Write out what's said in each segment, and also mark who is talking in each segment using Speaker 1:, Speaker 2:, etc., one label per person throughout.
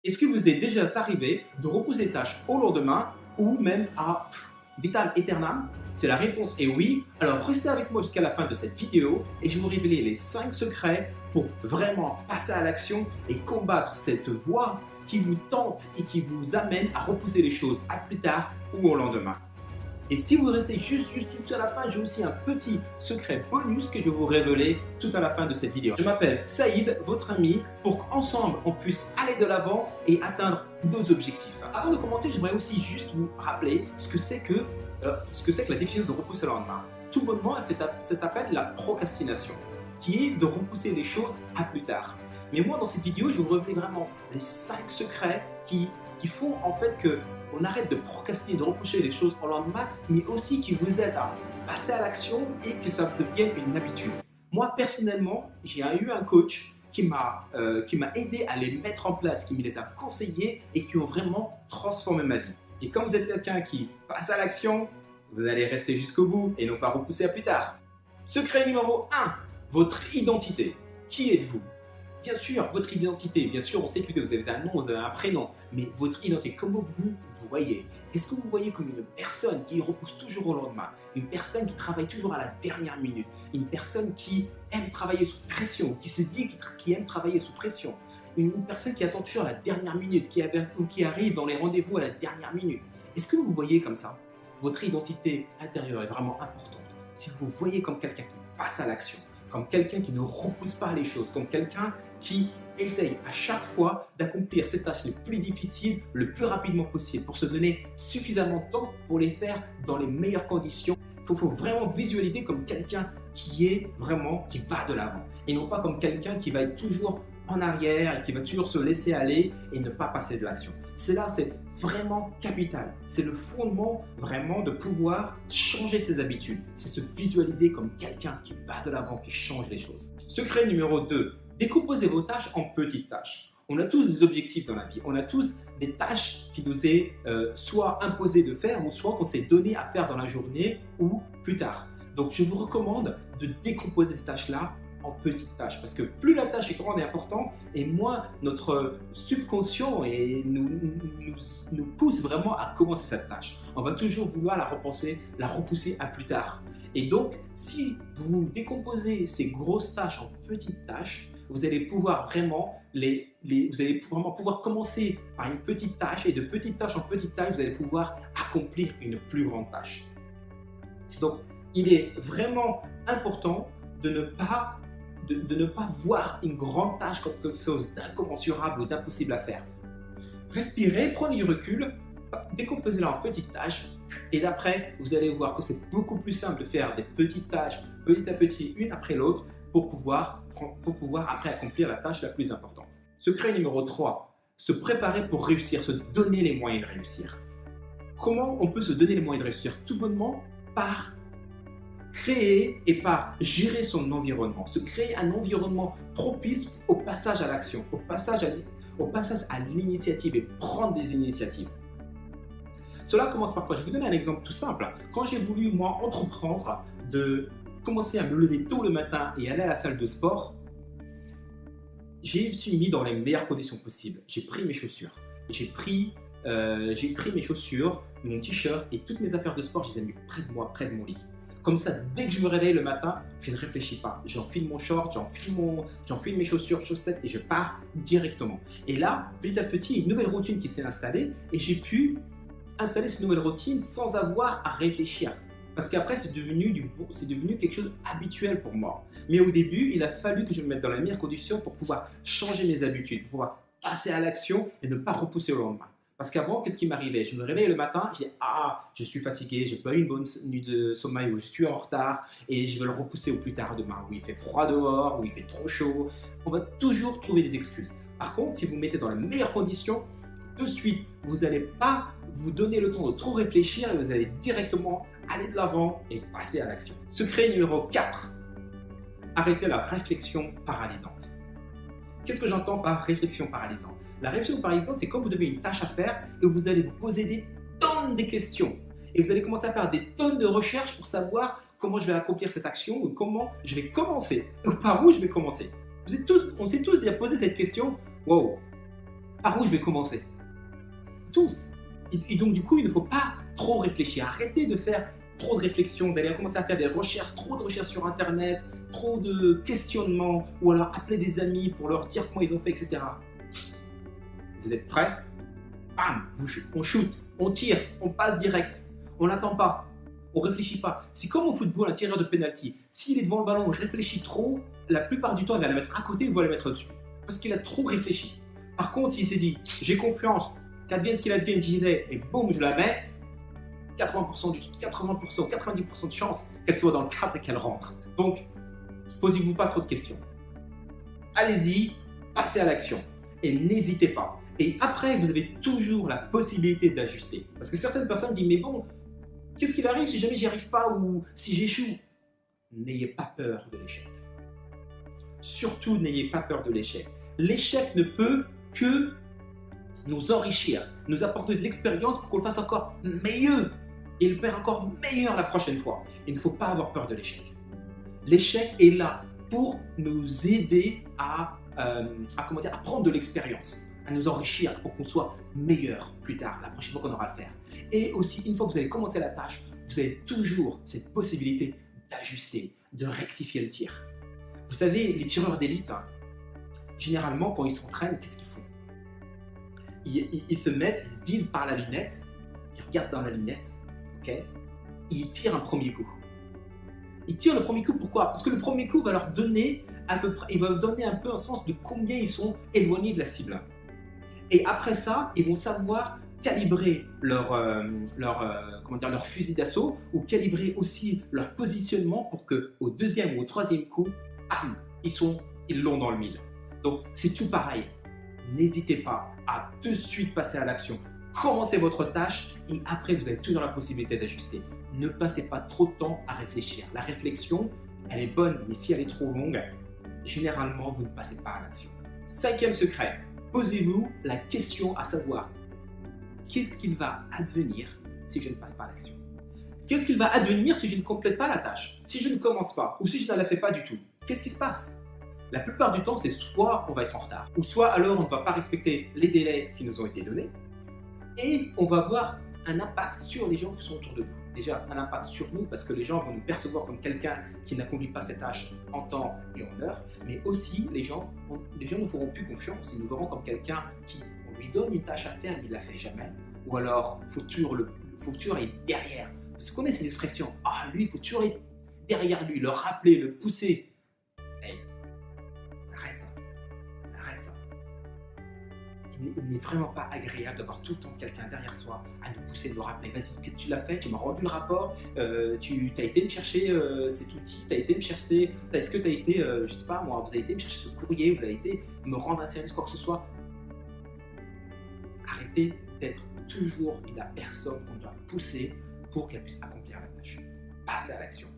Speaker 1: Est-ce que vous est déjà arrivé de repousser tâches au lendemain ou même à vitam aeternam? C'est la réponse est oui. Alors restez avec moi jusqu'à la fin de cette vidéo et je vais vous révéler les 5 secrets pour vraiment passer à l'action et combattre cette voie qui vous tente et qui vous amène à repousser les choses à plus tard ou au lendemain. Et si vous restez juste tout à la fin, j'ai aussi un petit secret bonus que je vais vous révéler tout à la fin de cette vidéo. Je m'appelle Saïd, votre ami, pour qu'ensemble on puisse aller de l'avant et atteindre nos objectifs. Avant de commencer, j'aimerais aussi juste vous rappeler ce que c'est que la définition de repousser le lendemain. Tout bonnement, ça s'appelle la procrastination, qui est de repousser les choses à plus tard. Mais moi, dans cette vidéo, je vais vous révéler vraiment les 5 secrets qui font en fait que on arrête de procrastiner, de repousser les choses au lendemain, mais aussi qui vous aident à passer à l'action et que ça devienne une habitude. Moi, personnellement, j'ai eu un coach qui m'a aidé à les mettre en place, qui me les a conseillés et qui ont vraiment transformé ma vie. Et quand vous êtes quelqu'un qui passe à l'action, vous allez rester jusqu'au bout et non pas repousser à plus tard. Secret numéro 1, votre identité. Qui êtes-vous? Bien sûr, votre identité, bien sûr, on sait que vous avez un nom, vous avez un prénom, mais votre identité, comment vous vous voyez? Est-ce que vous voyez comme une personne qui repousse toujours au lendemain, une personne qui travaille toujours à la dernière minute, une personne qui aime travailler sous pression, qui se dit qu'il aime travailler sous pression, une personne qui attend toujours à la dernière minute, qui arrive dans les rendez-vous à la dernière minute? Est-ce que vous vous voyez comme ça? Votre identité intérieure est vraiment importante. Si vous vous voyez comme quelqu'un qui passe à l'action, comme quelqu'un qui ne repousse pas les choses, comme quelqu'un qui essaye à chaque fois d'accomplir ces tâches les plus difficiles le plus rapidement possible pour se donner suffisamment de temps pour les faire dans les meilleures conditions. Il faut vraiment visualiser comme quelqu'un qui va de l'avant et non pas comme quelqu'un qui va être toujours en arrière et qui va toujours se laisser aller et ne pas passer de l'action. Cela, c'est vraiment capital. C'est le fondement vraiment de pouvoir changer ses habitudes. C'est se visualiser comme quelqu'un qui va de l'avant, qui change les choses. Secret numéro 2, décomposez vos tâches en petites tâches. On a tous des objectifs dans la vie. On a tous des tâches qui nous est soit imposées de faire ou soit qu'on s'est donné à faire dans la journée ou plus tard. Donc, je vous recommande de décomposer ces tâches-là en petites tâches parce que plus la tâche est grande et importante et moins notre subconscient nous pousse vraiment à commencer cette tâche. On va toujours vouloir la repousser à plus tard. Et donc, si vous décomposez ces grosses tâches en petites tâches, vous allez pouvoir vraiment pouvoir commencer par une petite tâche et de petite tâche en petite tâche, vous allez pouvoir accomplir une plus grande tâche. Donc, il est vraiment important de ne pas voir une grande tâche comme quelque chose d'incommensurable ou d'impossible à faire. Respirez, prenez du recul, décomposez-la en petites tâches et d'après, vous allez voir que c'est beaucoup plus simple de faire des petites tâches petit à petit, une après l'autre, pour pouvoir après accomplir la tâche la plus importante. Secret numéro 3, se préparer pour réussir, se donner les moyens de réussir. Comment on peut se donner les moyens de réussir? Tout bonnement par créer et par gérer son environnement, se créer un environnement propice au passage à l'action, au passage à l'initiative et prendre des initiatives. Cela commence par quoi? Je vais vous donner un exemple tout simple. Quand j'ai voulu, moi, entreprendre de commencer à me lever tôt le matin et aller à la salle de sport, je me suis mis dans les meilleures conditions possibles. J'ai pris mes chaussures, mon t-shirt et toutes mes affaires de sport, je les ai mis près de moi, près de mon lit. Comme ça, dès que je me réveille le matin, je ne réfléchis pas. J'enfile mon short, j'enfile mes chaussures, chaussettes et je pars directement. Et là, petit à petit, une nouvelle routine qui s'est installée et j'ai pu installer cette nouvelle routine sans avoir à réfléchir. Parce qu'après, c'est devenu quelque chose d'habituel pour moi. Mais au début, il a fallu que je me mette dans les meilleures conditions pour pouvoir changer mes habitudes, pour pouvoir passer à l'action et ne pas repousser au lendemain. Parce qu'avant, qu'est-ce qui m'arrivait? Je me réveillais le matin, je disais « Ah, je suis fatigué, j'ai pas eu une bonne nuit de sommeil ou je suis en retard et je vais le repousser au plus tard demain. » Ou il fait froid dehors, ou il fait trop chaud. On va toujours trouver des excuses. Par contre, si vous vous mettez dans les meilleures conditions, de suite, vous n'allez pas vous donner le temps de trop réfléchir et vous allez directement aller de l'avant et passer à l'action. Secret numéro 4, arrêtez la réflexion paralysante. Qu'est-ce que j'entends par réflexion paralysante? La réflexion paralysante, c'est quand vous avez une tâche à faire et vous allez vous poser des tonnes de questions. Et vous allez commencer à faire des tonnes de recherches pour savoir comment je vais accomplir cette action ou comment je vais commencer, ou par où je vais commencer. On s'est tous déjà posé cette question. Wow, Par où je vais commencer? Tous. Et donc, du coup, il ne faut pas trop réfléchir. Arrêtez de faire trop de réflexions, d'aller commencer à faire des recherches, trop de recherches sur Internet, trop de questionnements, ou alors appeler des amis pour leur dire comment ils ont fait, etc. Vous êtes prêts? Bam, on shoot, on tire, on passe direct. On n'attend pas, on ne réfléchit pas. C'est comme au football, un tireur de penalty. S'il est devant le ballon, il réfléchit trop, la plupart du temps, il va la mettre à côté ou il va la mettre au-dessus. Parce qu'il a trop réfléchi. Par contre, s'il s'est dit, j'ai confiance, qu'advienne ce qu'il advienne, j'y vais, et boum, je la mets, 80%, 90% de chance qu'elle soit dans le cadre et qu'elle rentre. Donc, posez-vous pas trop de questions. Allez-y, passez à l'action. Et n'hésitez pas. Et après, vous avez toujours la possibilité d'ajuster. Parce que certaines personnes disent, mais bon, qu'est-ce qu'il arrive si jamais j'y arrive pas ou si j'échoue? N'ayez pas peur de l'échec. Surtout, n'ayez pas peur de l'échec. L'échec ne peut que nous enrichir, nous apporter de l'expérience pour qu'on le fasse encore meilleur et le faire encore meilleur la prochaine fois. Il ne faut pas avoir peur de l'échec. L'échec est là pour nous aider à prendre de l'expérience, à nous enrichir pour qu'on soit meilleur plus tard, la prochaine fois qu'on aura à le faire. Et aussi, une fois que vous avez commencé la tâche, vous avez toujours cette possibilité d'ajuster, de rectifier le tir. Vous savez, les tireurs d'élite, généralement, quand ils s'entraînent, qu'est-ce qu'ils font? Ils se mettent, ils visent par la lunette, ils regardent dans la lunette, ok, et ils tirent un premier coup. Ils tirent le premier coup, pourquoi? Parce que le premier coup va leur donner à peu près, il va donner un peu un sens de combien ils sont éloignés de la cible. Et après ça, ils vont savoir calibrer leur fusil d'assaut ou calibrer aussi leur positionnement pour qu'au deuxième ou au troisième coup, bam, ils l'ont dans le mille. Donc c'est tout pareil. N'hésitez pas à tout de suite passer à l'action. Commencez votre tâche et après vous avez toujours la possibilité d'ajuster. Ne passez pas trop de temps à réfléchir. La réflexion, elle est bonne, mais si elle est trop longue, généralement vous ne passez pas à l'action. Cinquième secret, posez-vous la question à savoir qu'est-ce qu'il va advenir si je ne passe pas à l'action? Qu'est-ce qu'il va advenir si je ne complète pas la tâche? Si je ne commence pas ou si je ne la fais pas du tout? Qu'est-ce qui se passe? La plupart du temps, c'est soit on va être en retard, ou soit alors on ne va pas respecter les délais qui nous ont été donnés, et on va avoir un impact sur les gens qui sont autour de nous. Déjà, un impact sur nous, parce que les gens vont nous percevoir comme quelqu'un qui n'accomplit pas cette tâche en temps et en heure, mais aussi les gens ne nous feront plus confiance, ils nous verront comme quelqu'un qui, on lui donne une tâche à faire, mais il ne la fait jamais, ou alors il faut toujours être derrière. Vous connaissez cette expression, ah lui, il faut toujours être derrière lui, le rappeler, le pousser. Hey. Arrête ça. Il n'est vraiment pas agréable d'avoir tout le temps quelqu'un derrière soi à nous pousser, nous rappeler. Vas-y, qu'est-ce que tu l'as fait? Tu m'as rendu le rapport, tu as été me chercher cet outil, tu as été me chercher, est-ce que tu as été, je sais pas moi, vous avez été me chercher ce courrier, vous avez été me rendre un service, quoi que ce soit. Arrêtez d'être toujours la personne qu'on doit pousser pour qu'elle puisse accomplir la tâche. Passez à l'action.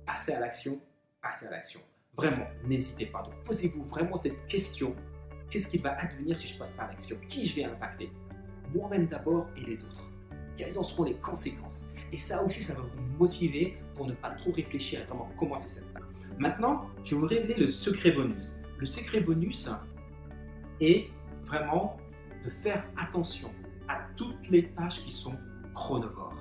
Speaker 1: Passez à l'action, passez à l'action. Vraiment, n'hésitez pas. Donc, posez-vous vraiment cette question. Qu'est-ce qui va advenir si je ne passe pas à l'action? Qui je vais impacter? Moi-même d'abord et les autres. Quelles en seront les conséquences? Et ça aussi, ça va vous motiver pour ne pas trop réfléchir à comment commencer cette tâche. Maintenant, je vais vous révéler le secret bonus. Le secret bonus est vraiment de faire attention à toutes les tâches qui sont chronovores.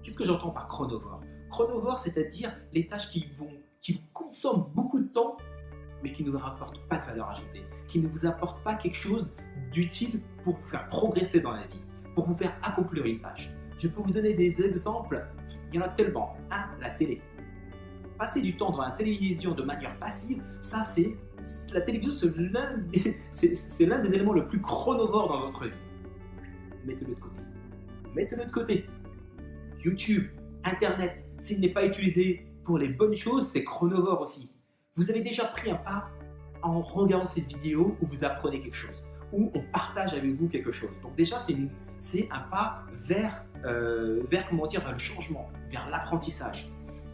Speaker 1: Qu'est-ce que j'entends par chronovore? Chronovore, c'est-à-dire les tâches qui vous consomment beaucoup de temps, mais qui ne vous rapportent pas de valeur ajoutée, qui ne vous apportent pas quelque chose d'utile pour vous faire progresser dans la vie, pour vous faire accomplir une tâche. Je peux vous donner des exemples, il y en a tellement. La télé. Passer du temps devant la télévision de manière passive, ça c'est la télévision, c'est l'un des éléments le plus chronovore dans votre vie. Mettez-le de côté. Mettez-le de côté. YouTube, Internet, s'il n'est pas utilisé pour les bonnes choses, c'est chronovore aussi. Vous avez déjà pris un pas en regardant cette vidéo où vous apprenez quelque chose, où on partage avec vous quelque chose. Donc déjà, c'est un pas vers le changement, vers l'apprentissage.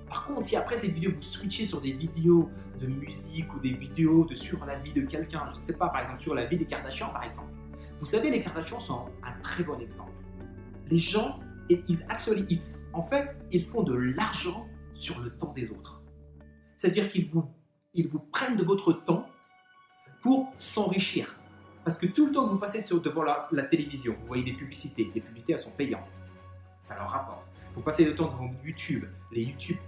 Speaker 1: Par contre, si après cette vidéo, vous switchez sur des vidéos de musique ou des vidéos sur la vie de quelqu'un, je ne sais pas, par exemple sur la vie des Kardashians, par exemple. Vous savez, les Kardashians sont un très bon exemple. Les gens, en fait, ils font de l'argent sur le temps des autres. C'est-à-dire qu'ils vous prennent de votre temps pour s'enrichir. Parce que tout le temps que vous passez devant la télévision, vous voyez des publicités. Les publicités, elles sont payantes. Ça leur rapporte. Vous passez le temps devant YouTube.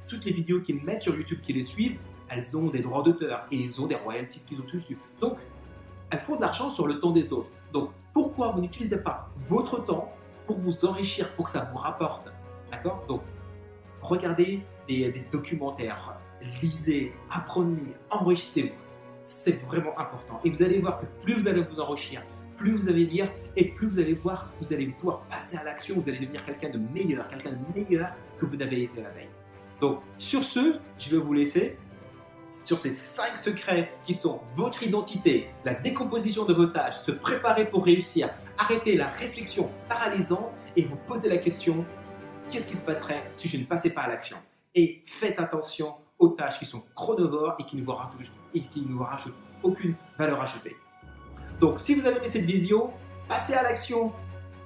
Speaker 1: Toutes les vidéos qu'ils mettent sur YouTube, qui les suivent, elles ont des droits d'auteur et ils ont des royalties qu'ils ont touché. Donc, elles font de l'argent sur le temps des autres. Donc, pourquoi vous n'utilisez pas votre temps pour vous enrichir, pour que ça vous rapporte? D'accord? Donc, regardez des documentaires, lisez, apprenez, enrichissez-vous. C'est vraiment important. Et vous allez voir que plus vous allez vous enrichir, plus vous allez lire et plus vous allez voir que vous allez pouvoir passer à l'action, vous allez devenir quelqu'un de meilleur que vous n'avez été la veille. Donc, sur ce, je vais vous laisser sur ces 5 secrets qui sont votre identité, la décomposition de vos tâches, se préparer pour réussir, arrêter la réflexion paralysante et vous poser la question: qu'est-ce qui se passerait si je ne passais pas à l'action? Et faites attention aux tâches qui sont chronovores et qui ne vous rajoutent aucune valeur ajoutée. Donc, si vous avez aimé cette vidéo, passez à l'action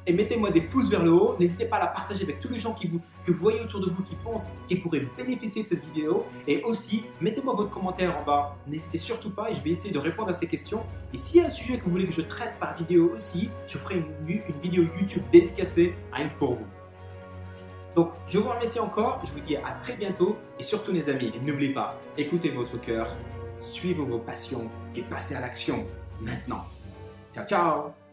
Speaker 1: et mettez-moi des pouces vers le haut. N'hésitez pas à la partager avec tous les gens que vous voyez autour de vous qui pensent qu'ils pourraient bénéficier de cette vidéo. Et aussi, mettez-moi votre commentaire en bas. N'hésitez surtout pas et je vais essayer de répondre à ces questions. Et s'il y a un sujet que vous voulez que je traite par vidéo aussi, je ferai une vidéo YouTube dédicacée rien que pour vous. Donc, je vous remercie encore, je vous dis à très bientôt et surtout les amis, n'oubliez pas, écoutez votre cœur, suivez vos passions et passez à l'action maintenant. Ciao, ciao!